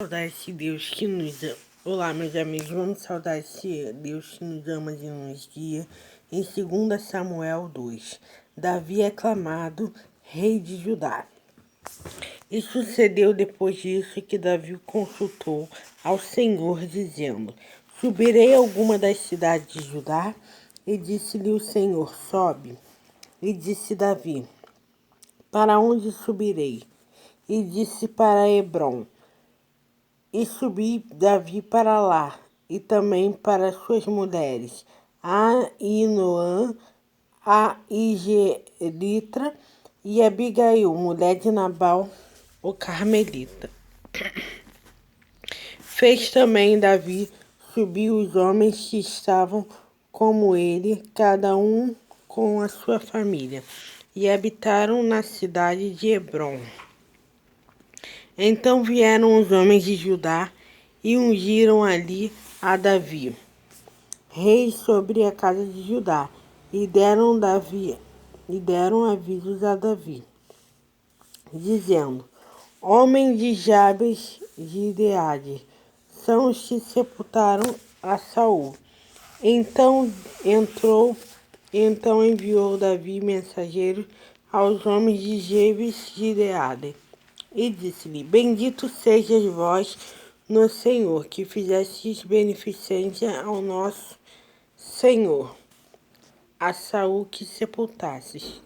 Saudar esse Deus que nos ama. Olá, meus amigos, vamos saudar esse Deus que nos ama e nos guia. Em 2 Samuel 2, Davi é aclamado rei de Judá. E sucedeu depois disso que Davi consultou ao Senhor, dizendo: Subirei a alguma das cidades de Judá? E disse-lhe o Senhor: Sobe. E disse Davi: Para onde subirei? E disse: Para Hebrom. E subi Davi para lá, e também para suas mulheres, Ainoã, a Igeritra e Abigail, mulher de Nabal, o Carmelita. Fez também Davi subir os homens que estavam como ele, cada um com a sua família, e habitaram na cidade de Hebrom. Então vieram os homens de Judá e ungiram ali a Davi, rei sobre a casa de Judá, e deram avisos a Davi, dizendo: Homens de Jabes de Gileade são os que sepultaram a Saul. Então enviou Davi mensageiros aos homens de Jabes de Gileade, e disse-lhe: Bendito sejas vós no Senhor, que fizestes beneficência ao nosso Senhor, a Saul que sepultastes.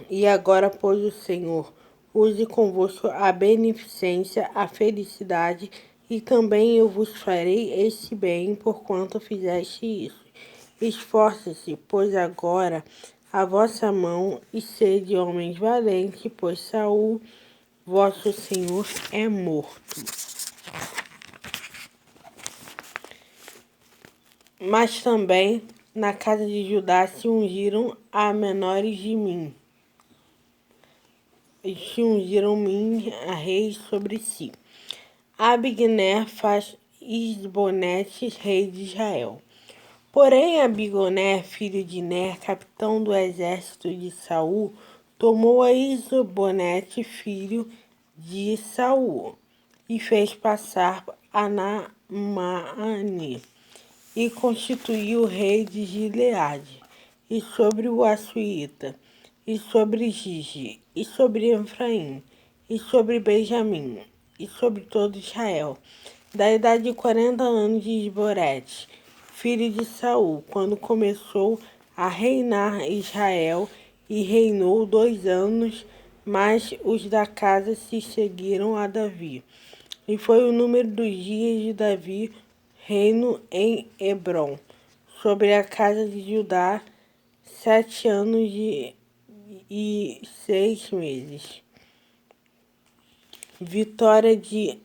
E agora, pois, o Senhor use convosco a beneficência, a felicidade, e também eu vos farei esse bem, porquanto fizeste isso. Esforce-se, pois, agora a vossa mão, e sede homens valentes, pois Saul, vosso Senhor, é morto. Mas também na casa de Judá se ungiram a menores de mim. E se ungiram mim a reis sobre si. Abigner faz Isbonete rei de Israel. Porém, Abigner, filho de Ner, capitão do exército de Saul, tomou a Isbonete, filho de Saul, e fez passar a Naamani, e constituiu rei de Gileade, e sobre o Açuíta, e sobre Gige, e sobre Efraim, e sobre Benjamim, e sobre todo Israel, da idade de 40 anos de Isborete, filho de Saul, quando começou a reinar Israel, e reinou 2 anos, mas os da casa se seguiram a Davi. E foi o número dos dias de Davi, reino em Hebrom, sobre a casa de Judá, 7 anos e 6 meses. Vitória de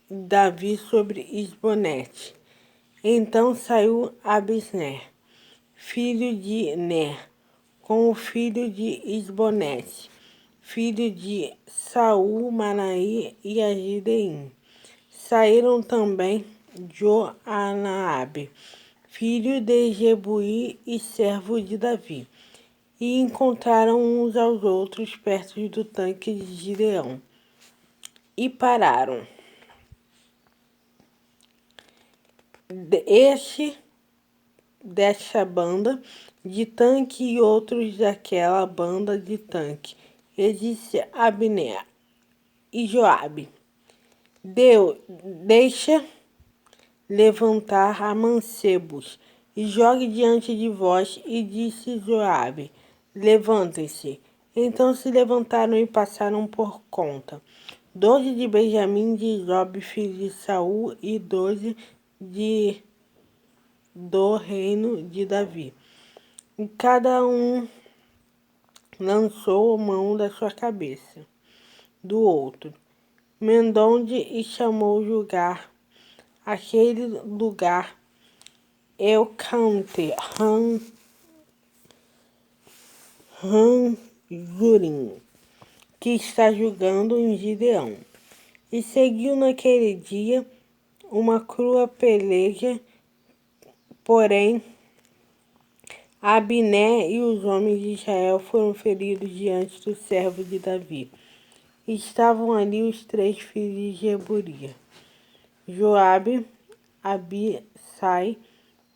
Davi sobre Isbonete. Então saiu Abisner, filho de Ner, com o filho de Isbonete, filho de Saul, Manaí e Agideim. Saíram também Joanabe, filho de Jebuí e servo de Davi, e encontraram uns aos outros perto do tanque de Gideão, e pararam. Dessa banda de tanque e outros daquela banda de tanque. E disse Abner e Joabe: deixa levantar a mancebos e jogue diante de vós. E disse Joabe: levantem-se. Então se levantaram e passaram por conta. 12 de Benjamim, de Job, filho de Saul, e 12 do reino de Davi. E cada um lançou a mão da sua cabeça do outro. Mendonde e chamou julgar aquele lugar Elcante Ranjurim, que está julgando em Gideão. E seguiu naquele dia uma crua peleja, porém Abner e os homens de Israel foram feridos diante do servo de Davi. Estavam ali os 3 filhos de Zeburia, Joabe, Abissai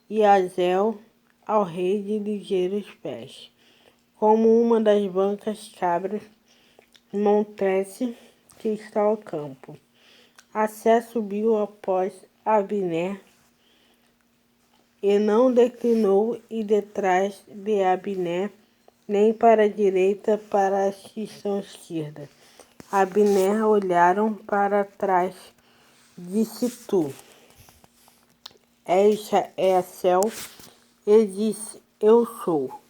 e Azel, ao rei de ligeiros pés, como uma das brancas cabras montese que está ao campo. Assé subiu após Abner e não declinou e detrás de Abner, nem para a direita, para a esquerda. Abner olharam para trás, disse tu, é Céu, e disse, eu sou.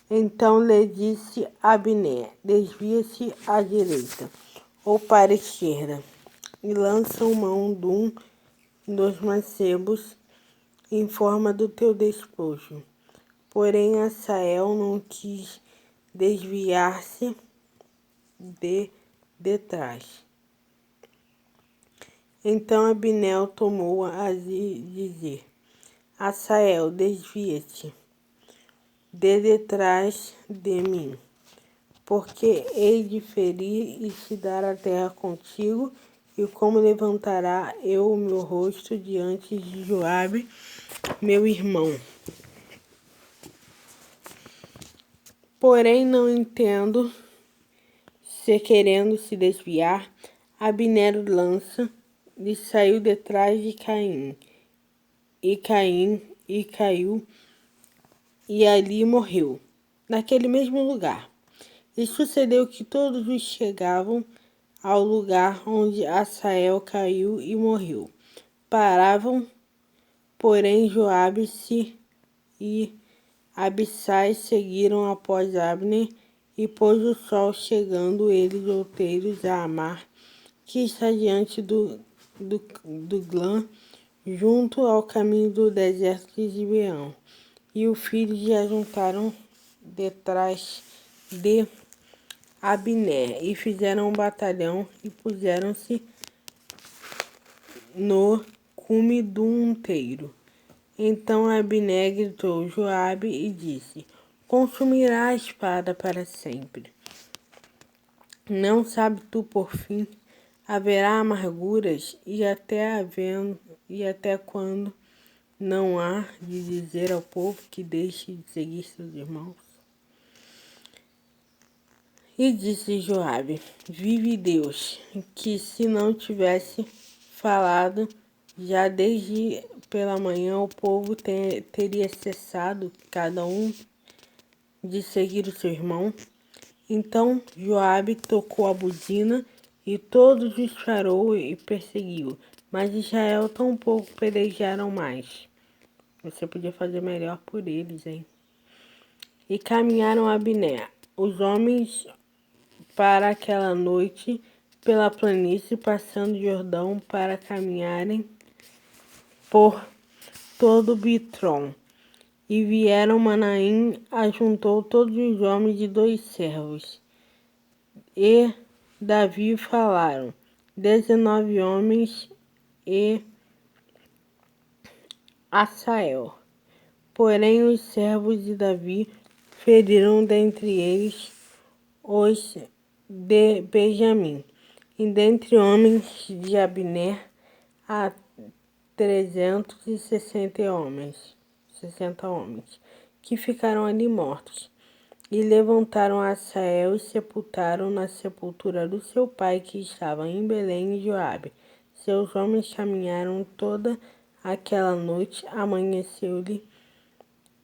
Então lhe disse Abner, desvia-se à direita, ou para a esquerda, e lançam mão de um dos mancebos em forma do teu despojo. Porém, Asael não quis desviar-se detrás. Então Abner tomou a dizer, Asael, desvia-te de detrás de mim, porque hei de ferir e te dar a terra contigo, e como levantará eu o meu rosto diante de Joabe, meu irmão. Porém, não entendo, se querendo se desviar, Abner lança e saiu detrás de Caim, e caiu, e ali morreu, naquele mesmo lugar. E sucedeu que todos os chegavam ao lugar onde Asael caiu e morreu. Paravam, porém Joabe e Abissai seguiram após Abner, e pôs o sol chegando eles outeiros a Amar, que está diante do Glã, junto ao caminho do deserto de Gibeão. E os filhos se ajuntaram detrás de Abner, e fizeram um batalhão, e puseram-se no cume do monteiro. Então Abner gritou Joabe e disse, consumirá a espada para sempre. Não sabe tu, por fim, haverá amarguras, e até quando não há de dizer ao povo que deixe de seguir seus irmãos? E disse Joabe, vive Deus, que se não tivesse falado, já desde pela manhã o povo teria cessado, cada um, de seguir o seu irmão. Então Joabe tocou a buzina, e todos disparou e perseguiu. Mas Israel tampouco pelejaram mais. Você podia fazer melhor por eles, hein? E caminharam a Abner, os homens, para aquela noite pela planície, passando o Jordão, para caminharem por todo Bitron. E vieram Manaim, ajuntou todos os homens de 2 servos. E Davi falaram, 19 homens e Asael. Porém os servos de Davi feriram dentre eles os de Benjamim, e dentre homens de Abner há 360 homens, que ficaram ali mortos. E levantaram Asael e sepultaram na sepultura do seu pai, que estava em Belém, Joabe. Seus homens caminharam toda aquela noite, amanheceu-lhe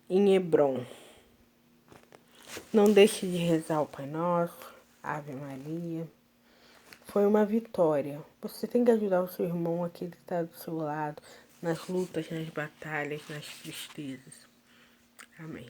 em Hebrom. Não deixe de rezar o Pai Nosso, Ave Maria. Foi uma vitória. Você tem que ajudar o seu irmão, aquele que está do seu lado, nas lutas, nas batalhas, nas tristezas. Amém.